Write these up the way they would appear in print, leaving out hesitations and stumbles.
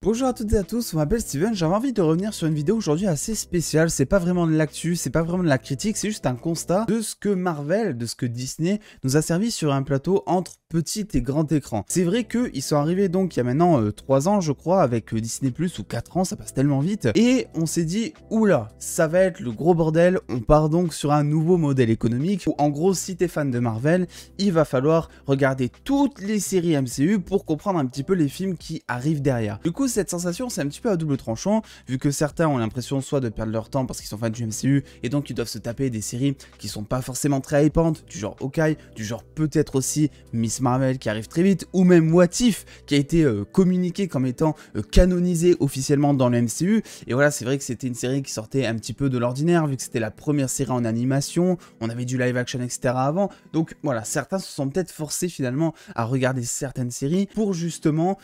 Bonjour à toutes et à tous, on m'appelle Steven, j'avais envie de revenir sur une vidéo aujourd'hui assez spéciale, c'est pas vraiment de l'actu, c'est pas vraiment de la critique, c'est juste un constat de ce que Marvel, de ce que Disney nous a servi sur un plateau entre petit et grand écran. C'est vrai qu'ils sont arrivés donc il y a maintenant 3 ans je crois avec Disney+, ou 4 ans, ça passe tellement vite, et on s'est dit, oula, ça va être le gros bordel, on part donc sur un nouveau modèle économique, où en gros si t'es fan de Marvel, il va falloir regarder toutes les séries MCU pour comprendre un petit peu les films qui arrivent derrière. Du coup cette sensation c'est un petit peu à double tranchant, vu que certains ont l'impression soit de perdre leur temps parce qu'ils sont fans du MCU, et donc ils doivent se taper des séries qui sont pas forcément très hypantes, du genre Hawkeye, du genre peut-être aussi Miss Marvel qui arrive très vite, ou même What If qui a été communiqué comme étant canonisé officiellement dans le MCU, et voilà c'est vrai que c'était une série qui sortait un petit peu de l'ordinaire, vu que c'était la première série en animation, on avait du live action etc avant, donc voilà, certains se sont peut-être forcés finalement à regarder certaines séries pour justement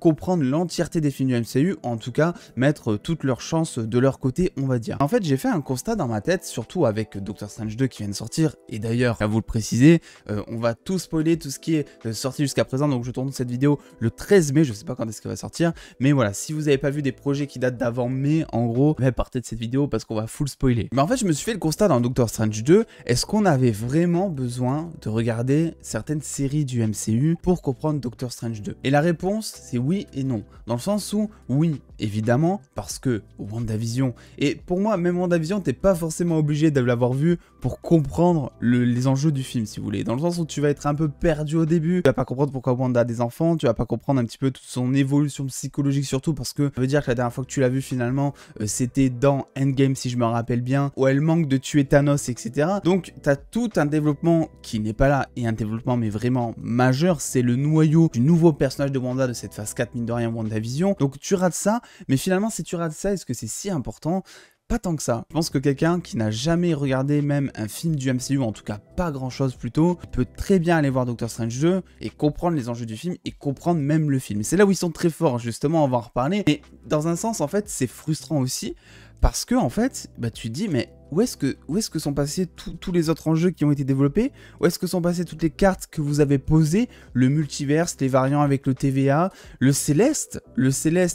comprendre l'entièreté des films du MCU, en tout cas mettre toutes leurs chances de leur côté on va dire. En fait j'ai fait un constat dans ma tête, surtout avec Doctor Strange 2 qui vient de sortir, et d'ailleurs à vous le préciser, on va tout spoiler, tout ce qui est sorti jusqu'à présent, donc je tourne cette vidéo le 13 mai, je sais pas quand est-ce qu'elle va sortir, mais voilà, si vous n'avez pas vu des projets qui datent d'avant mai, en gros, partez de cette vidéo parce qu'on va full spoiler. Mais en fait je me suis fait le constat dans Doctor Strange 2, est-ce qu'on avait vraiment besoin de regarder certaines séries du MCU pour comprendre Doctor Strange 2? Et la réponse c'est oui et non, dans le sens où oui évidemment parce que WandaVision, et pour moi même WandaVision t'es pas forcément obligé de l'avoir vu pour comprendre les enjeux du film si vous voulez, dans le sens où tu vas être un peu perdu au début, tu vas pas comprendre pourquoi Wanda a des enfants, tu vas pas comprendre un petit peu toute son évolution psychologique, surtout parce que ça veut dire que la dernière fois que tu l'as vu finalement c'était dans Endgame si je me rappelle bien, où elle manque de tuer Thanos etc, donc t'as tout un développement qui n'est pas là, et un développement mais vraiment majeur, c'est le noyau du nouveau personnage de Wanda de cette phase 4 mine de rien WandaVision, donc tu rates ça, mais finalement si tu rates ça, est-ce que c'est si important? Pas tant que ça. Je pense que quelqu'un qui n'a jamais regardé même un film du MCU, en tout cas pas grand chose plutôt, peut très bien aller voir Doctor Strange 2 et comprendre les enjeux du film et comprendre même le film. C'est là où ils sont très forts justement, on va en reparler, mais dans un sens en fait c'est frustrant aussi, parce que en fait tu te dis mais où est-ce que sont passés tous les autres enjeux qui ont été développés? Où est-ce que sont passées toutes les cartes que vous avez posées? Le multiverse, les variants avec le TVA, le Céleste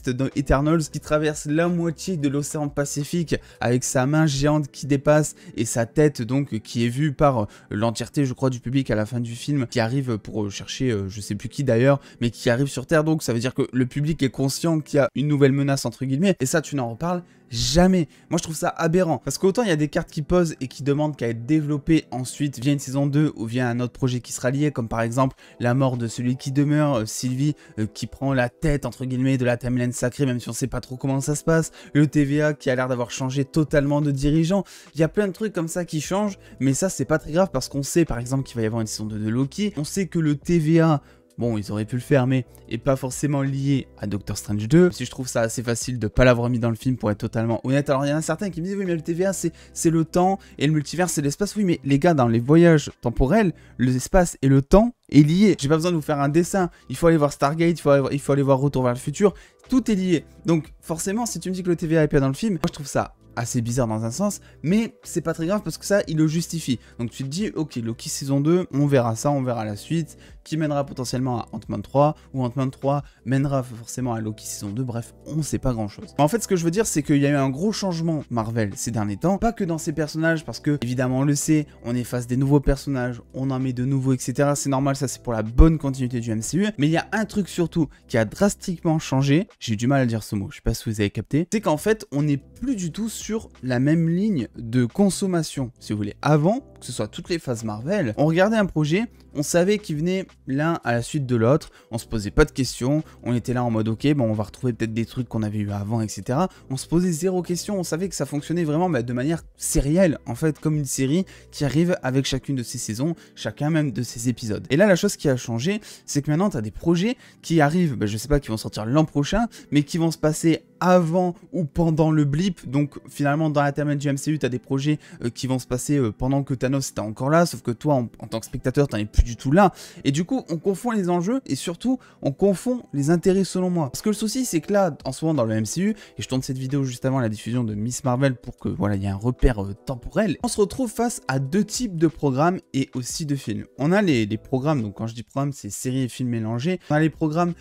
dans Eternals qui traverse la moitié de l'océan Pacifique avec sa main géante qui dépasse et sa tête donc qui est vue par l'entièreté je crois du public à la fin du film, qui arrive pour chercher je sais plus qui d'ailleurs, mais qui arrive sur Terre, donc ça veut dire que le public est conscient qu'il y a une nouvelle menace entre guillemets, et ça tu n'en reparles jamais. Moi je trouve ça aberrant, parce qu'autant il y a des cartes qui posent et qui demandent qu'à être développées ensuite via une saison 2 ou via un autre projet qui sera lié, comme par exemple la mort de celui qui demeure, Sylvie qui prend la tête entre guillemets de la timeline sacrée, même si on sait pas trop comment ça se passe, le TVA qui a l'air d'avoir changé totalement de dirigeant, il y a plein de trucs comme ça qui changent, mais ça c'est pas très grave parce qu'on sait par exemple qu'il va y avoir une saison 2 de Loki, on sait que le TVA, bon, ils auraient pu le faire, mais est pas forcément lié à Doctor Strange 2. Si je trouve ça assez facile de pas l'avoir mis dans le film, pour être totalement honnête. Alors, il y en a certains qui me disent, oui, mais le TVA, c'est le temps, et le multivers, c'est l'espace. Oui, mais les gars, dans les voyages temporels, l'espace et le temps est lié. J'ai pas besoin de vous faire un dessin. Il faut aller voir Stargate, il faut aller voir Retour vers le futur. Tout est lié. Donc, forcément, si tu me dis que le TVA est pas dans le film, moi, je trouve ça assez bizarre dans un sens, mais c'est pas très grave parce que ça, il le justifie. Donc tu te dis, ok, Loki saison 2, on verra ça, on verra la suite, qui mènera potentiellement à Ant-Man 3, ou Ant-Man 3 mènera forcément à Loki saison 2, bref, on sait pas grand chose. En fait, ce que je veux dire, c'est qu'il y a eu un gros changement Marvel ces derniers temps, pas que dans ses personnages, parce que, évidemment, on le sait, on efface des nouveaux personnages, on en met de nouveaux, etc. C'est normal, ça c'est pour la bonne continuité du MCU, mais il y a un truc surtout qui a drastiquement changé, j'ai eu du mal à dire ce mot, je sais pas si vous avez capté, c'est qu'en fait, on n'est plus du tout sur la même ligne de consommation, si vous voulez. Avant, que ce soit toutes les phases Marvel, on regardait un projet, on savait qu'il venait l'un à la suite de l'autre, on se posait pas de questions, on était là en mode ok, bon on va retrouver peut-être des trucs qu'on avait eu avant, etc. On se posait zéro question, on savait que ça fonctionnait vraiment de manière sérielle, en fait, comme une série qui arrive avec chacune de ses saisons, chacun même de ses épisodes. Et là, la chose qui a changé, c'est que maintenant, tu as des projets qui arrivent, je sais pas, qui vont sortir l'an prochain, mais qui vont se passer avant ou pendant le blip, donc finalement dans la timeline du MCU, tu as des projets qui vont se passer pendant que Thanos Thanos était encore là, sauf que toi, en tant que spectateur, t'en es plus du tout là. Et du coup, on confond les enjeux et surtout, on confond les intérêts selon moi. Parce que le souci, c'est que là, en ce moment dans le MCU, et je tourne cette vidéo juste avant la diffusion de Miss Marvel pour que voilà, il y ait un repère temporel, on se retrouve face à deux types de programmes et aussi de films. On a les programmes, donc quand je dis programme, c'est séries et films mélangés. On a les programmes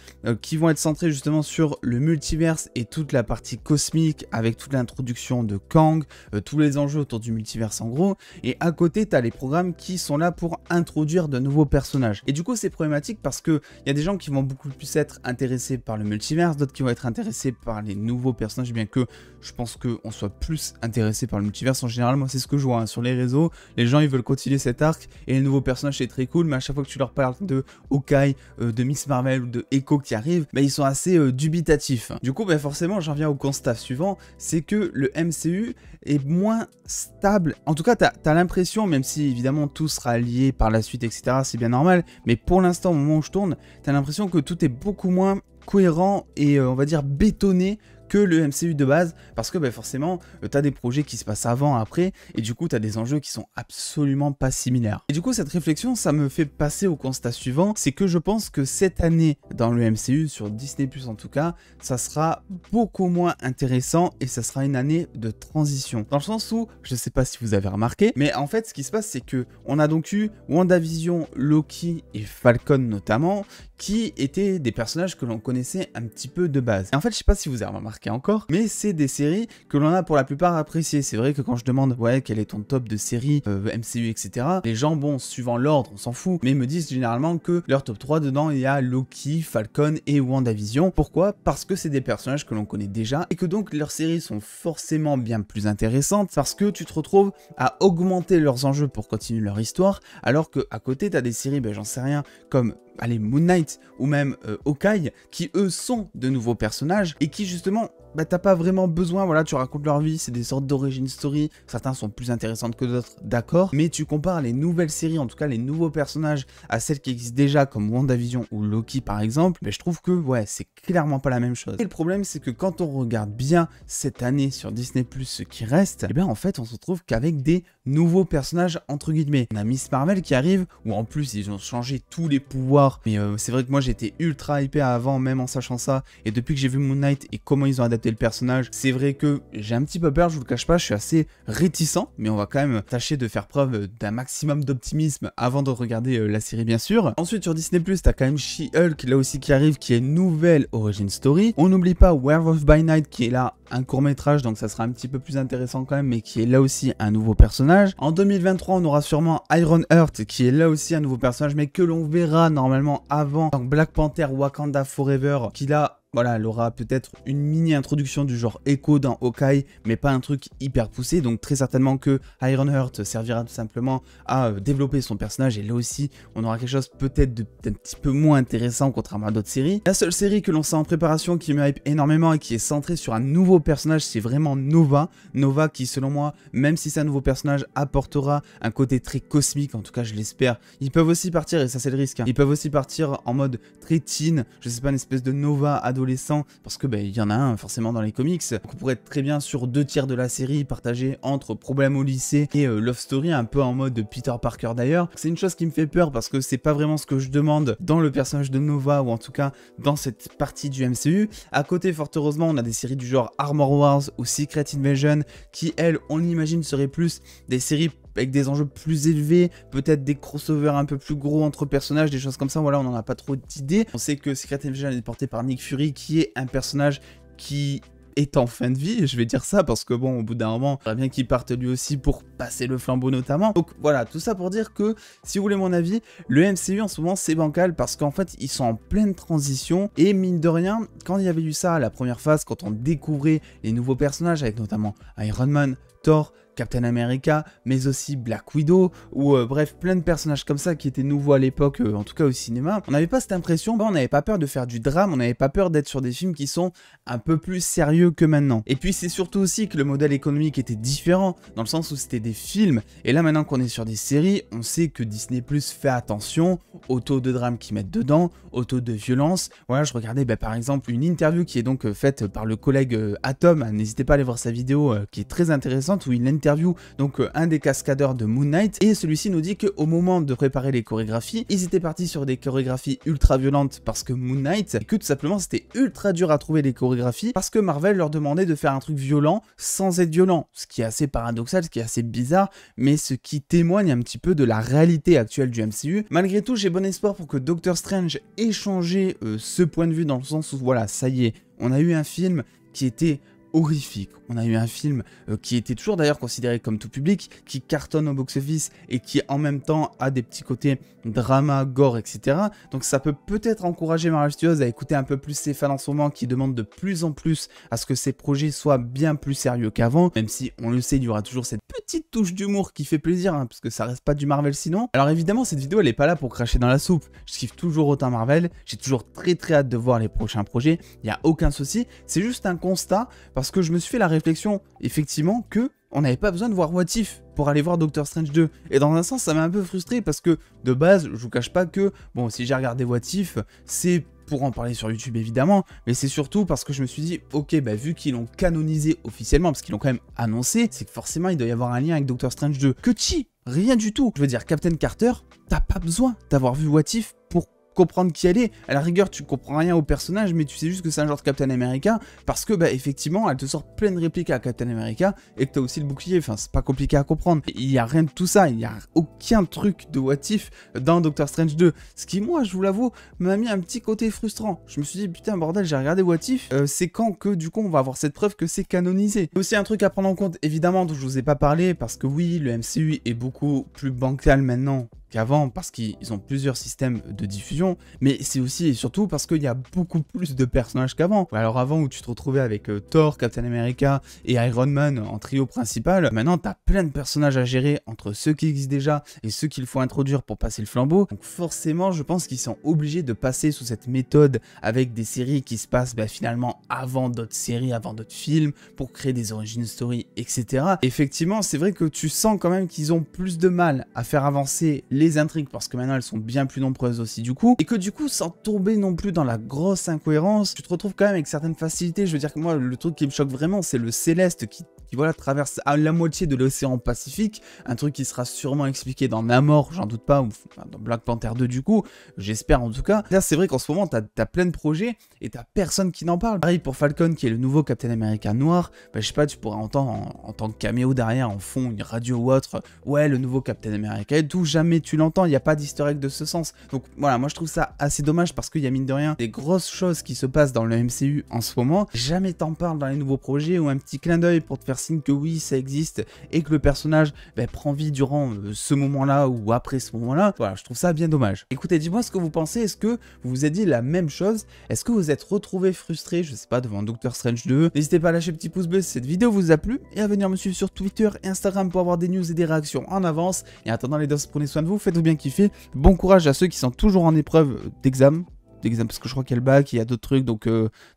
qui vont être centrés justement sur le multiverse et toute la partie cosmique avec toute l'introduction de Kang, tous les enjeux autour du multiverse en gros. Et à côté, tu as les programmes qui sont là pour introduire de nouveaux personnages. Et du coup, c'est problématique parce que il y a des gens qui vont beaucoup plus être intéressés par le multiverse, d'autres qui vont être intéressés par les nouveaux personnages, bien que je pense qu'on soit plus intéressé par le multiverse. En général, moi, c'est ce que je vois sur les réseaux. Les gens, ils veulent continuer cet arc et les nouveaux personnages, c'est très cool, mais à chaque fois que tu leur parles de Hawkeye, de Miss Marvel ou de Echo qui arrivent, ils sont assez dubitatifs. Du coup, forcément, j'en viens au constat suivant, c'est que le MCU est moins stable. En tout cas, t'as l'impression, même si évidemment tout sera lié par la suite, etc., c'est bien normal, mais pour l'instant, au moment où je tourne, t'as l'impression que tout est beaucoup moins cohérent et on va dire bétonné que le MCU de base, parce que forcément, tu as des projets qui se passent avant, après, et du coup, tu as des enjeux qui sont absolument pas similaires. Et du coup, cette réflexion, ça me fait passer au constat suivant, c'est que je pense que cette année, dans le MCU, sur Disney+, en tout cas, ça sera beaucoup moins intéressant, et ça sera une année de transition. Dans le sens où, je sais pas si vous avez remarqué, mais en fait, ce qui se passe, c'est que on a donc eu WandaVision, Loki et Falcon notamment, qui étaient des personnages que l'on connaissait un petit peu de base. Et en fait, je sais pas si vous avez remarqué encore, mais c'est des séries que l'on a pour la plupart appréciées. C'est vrai que quand je demande, ouais, quel est ton top de séries MCU, etc., les gens, bon, suivant l'ordre, on s'en fout, mais me disent généralement que leur top 3, dedans, il y a Loki, Falcon et WandaVision. Pourquoi? Parce que c'est des personnages que l'on connaît déjà, et que donc leurs séries sont forcément bien plus intéressantes, parce que tu te retrouves à augmenter leurs enjeux pour continuer leur histoire, alors que à côté, tu as des séries, j'en sais rien, comme allez, Moon Knight ou même Hawkeye, qui eux sont de nouveaux personnages et qui justement, t'as pas vraiment besoin, voilà, tu racontes leur vie, c'est des sortes d'origin story, certains sont plus intéressantes que d'autres, d'accord, mais tu compares les nouvelles séries, en tout cas les nouveaux personnages, à celles qui existent déjà comme WandaVision ou Loki par exemple, je trouve que ouais, c'est clairement pas la même chose. Et le problème, c'est que quand on regarde bien cette année sur Disney+, ce qui reste, en fait, on se retrouve qu'avec des nouveaux personnages entre guillemets. On a Miss Marvel qui arrive, où en plus ils ont changé tous les pouvoirs, mais c'est vrai que moi j'étais ultra hypé avant, même en sachant ça, et depuis que j'ai vu Moon Knight et comment ils ont adapté le personnage, c'est vrai que j'ai un petit peu peur, je vous le cache pas, je suis assez réticent, mais on va quand même tâcher de faire preuve d'un maximum d'optimisme avant de regarder la série bien sûr. Ensuite sur Disney+, t'as quand même She-Hulk là aussi qui arrive, qui est une nouvelle origin story. On n'oublie pas Werewolf by Night qui est là, un court métrage, donc ça sera un petit peu plus intéressant quand même, mais qui est là aussi un nouveau personnage. En 2023, on aura sûrement Ironheart, qui est là aussi un nouveau personnage, mais que l'on verra normalement avant. Donc Black Panther Wakanda Forever, qui là, voilà, elle aura peut-être une mini introduction du genre Echo dans Hawkeye, mais pas un truc hyper poussé, donc très certainement que Ironheart servira tout simplement à développer son personnage, et là aussi, on aura quelque chose peut-être d'un petit peu moins intéressant contrairement à d'autres séries. La seule série que l'on sait en préparation qui me hype énormément et qui est centrée sur un nouveau personnage, c'est vraiment Nova. Nova qui, selon moi, même si c'est un nouveau personnage, apportera un côté très cosmique, en tout cas je l'espère. Ils peuvent aussi partir, et ça c'est le risque, ils peuvent aussi partir en mode très teen, je sais pas, une espèce de Nova adolescent, parce que il y en a un forcément dans les comics. Donc on pourrait être très bien sur 2/3 de la série partagée entre problème au lycée et love story, un peu en mode Peter Parker d'ailleurs. C'est une chose qui me fait peur parce que c'est pas vraiment ce que je demande dans le personnage de Nova, ou en tout cas dans cette partie du MCU. À côté, fort heureusement, on a des séries du genre Armor Wars ou Secret Invasion qui, elles, on l'imagine, seraient plus des séries avec des enjeux plus élevés, peut-être des crossovers un peu plus gros entre personnages, des choses comme ça. Voilà, on n'en a pas trop d'idées. On sait que Secret Invasion est porté par Nick Fury, qui est un personnage qui est en fin de vie, je vais dire ça, parce que bon, au bout d'un moment, il faudrait bien qu'il parte lui aussi pour passer le flambeau notamment. Donc voilà, tout ça pour dire que, si vous voulez mon avis, le MCU en ce moment c'est bancal, parce qu'en fait ils sont en pleine transition, et mine de rien, quand il y avait eu ça, la première phase, quand on découvrait les nouveaux personnages, avec notamment Iron Man, Thor, Captain America, mais aussi Black Widow, ou bref, plein de personnages comme ça qui étaient nouveaux à l'époque, en tout cas au cinéma. On n'avait pas cette impression, on n'avait pas peur de faire du drame, on n'avait pas peur d'être sur des films qui sont un peu plus sérieux que maintenant. Et puis c'est surtout aussi que le modèle économique était différent, dans le sens où c'était des films, et là maintenant qu'on est sur des séries, on sait que Disney+ fait attention au taux de drame qu'ils mettent dedans, au taux de violence. Voilà, je regardais par exemple une interview qui est donc faite par le collègue Atom, n'hésitez pas à aller voir sa vidéo qui est très intéressante, intéressante où il interview donc un des cascadeurs de Moon Knight, et celui-ci nous dit qu'au moment de préparer les chorégraphies, ils étaient partis sur des chorégraphies ultra violentes parce que Moon Knight, et que tout simplement c'était ultra dur à trouver les chorégraphies parce que Marvel leur demandait de faire un truc violent sans être violent, ce qui est assez paradoxal, ce qui est assez bizarre, mais ce qui témoigne un petit peu de la réalité actuelle du MCU. Malgré tout, j'ai bon espoir pour que Doctor Strange ait changé ce point de vue, dans le sens où voilà, ça y est, on a eu un film qui était horrifique. On a eu un film qui était toujours d'ailleurs considéré comme tout public, qui cartonne au box-office et qui en même temps a des petits côtés drama, gore, etc. Donc ça peut peut-être encourager Marvel Studios à écouter un peu plus ses fans en ce moment, qui demandent de plus en plus à ce que ces projets soient bien plus sérieux qu'avant, même si on le sait, il y aura toujours cette petite touche d'humour qui fait plaisir, hein, parce que ça reste pas du Marvel sinon. Alors évidemment, cette vidéo elle est pas là pour cracher dans la soupe. Je kiffe toujours autant Marvel, j'ai toujours très hâte de voir les prochains projets, il n'y a aucun souci, c'est juste un constat, parce que je me suis fait la réflexion, effectivement, que on n'avait pas besoin de voir What If pour aller voir Doctor Strange 2. Et dans un sens, ça m'a un peu frustré parce que, de base, je vous cache pas que, bon, si j'ai regardé What If, c'est pour en parler sur YouTube évidemment, mais c'est surtout parce que je me suis dit, ok, bah vu qu'ils l'ont canonisé officiellement, parce qu'ils l'ont quand même annoncé, c'est que forcément il doit y avoir un lien avec Doctor Strange 2. Que chi, rien du tout. Je veux dire, Captain Carter, t'as pas besoin d'avoir vu What If pour comprendre qui elle est. À la rigueur, tu comprends rien au personnage, mais tu sais juste que c'est un genre de Captain America, parce que bah effectivement, elle te sort plein de répliques à Captain America, et que t'as aussi le bouclier, enfin c'est pas compliqué à comprendre. Il y a rien de tout ça, il y a aucun truc de What If dans Doctor Strange 2, ce qui moi, je vous l'avoue, m'a mis un petit côté frustrant. Je me suis dit, putain bordel, j'ai regardé What If, c'est quand que du coup on va avoir cette preuve que c'est canonisé. Aussi un truc à prendre en compte, évidemment, dont je vous ai pas parlé, parce que oui, le MCU est beaucoup plus bancal maintenant qu'avant, parce qu'ils ont plusieurs systèmes de diffusion, mais c'est aussi et surtout parce qu'il y a beaucoup plus de personnages qu'avant. Alors avant, où tu te retrouvais avec Thor, Captain America et Iron Man en trio principal, maintenant t'as plein de personnages à gérer entre ceux qui existent déjà et ceux qu'il faut introduire pour passer le flambeau. Donc forcément, je pense qu'ils sont obligés de passer sous cette méthode avec des séries qui se passent finalement avant d'autres séries, avant d'autres films, pour créer des origin story, etc. Effectivement, c'est vrai que tu sens quand même qu'ils ont plus de mal à faire avancer les intrigues, parce que maintenant elles sont bien plus nombreuses aussi du coup, et que du coup, sans tomber non plus dans la grosse incohérence, tu te retrouves quand même avec certaines facilités. Je veux dire que moi, le truc qui me choque vraiment, c'est le Céleste qui voilà, traverse à la moitié de l'océan Pacifique, un truc qui sera sûrement expliqué dans Namor, j'en doute pas, ou dans Black Panther 2 du coup, j'espère en tout cas. Là, c'est vrai qu'en ce moment, t'as plein de projets, et t'as personne qui n'en parle. Pareil pour Falcon, qui est le nouveau Captain America noir, bah, je sais pas, tu pourrais entendre en tant que caméo derrière, en fond, une radio ou autre, ouais, le nouveau Captain America et tout, jamais tu l'entends, il n'y a pas d'easter egg de ce sens. Donc voilà, moi je trouve ça assez dommage, parce qu'il y a mine de rien des grosses choses qui se passent dans le MCU en ce moment, jamais t'en parles dans les nouveaux projets, ou un petit clin d'œil pour te faire signe que oui, ça existe, et que le personnage prend vie durant ce moment-là, ou après ce moment-là. Voilà, je trouve ça bien dommage. Écoutez, dis-moi ce que vous pensez, est-ce que vous vous êtes dit la même chose? Est-ce que vous êtes retrouvé frustré, je sais pas, devant Doctor Strange 2? N'hésitez pas à lâcher un petit pouce bleu si cette vidéo vous a plu, et à venir me suivre sur Twitter et Instagram pour avoir des news et des réactions en avance. Et en attendant les dos, prenez soin de vous, faites-vous bien kiffer. Bon courage à ceux qui sont toujours en épreuve d'examen, parce que je crois qu'il y a le bac, il y a d'autres trucs, donc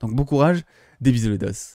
bon courage, des bisous les dos.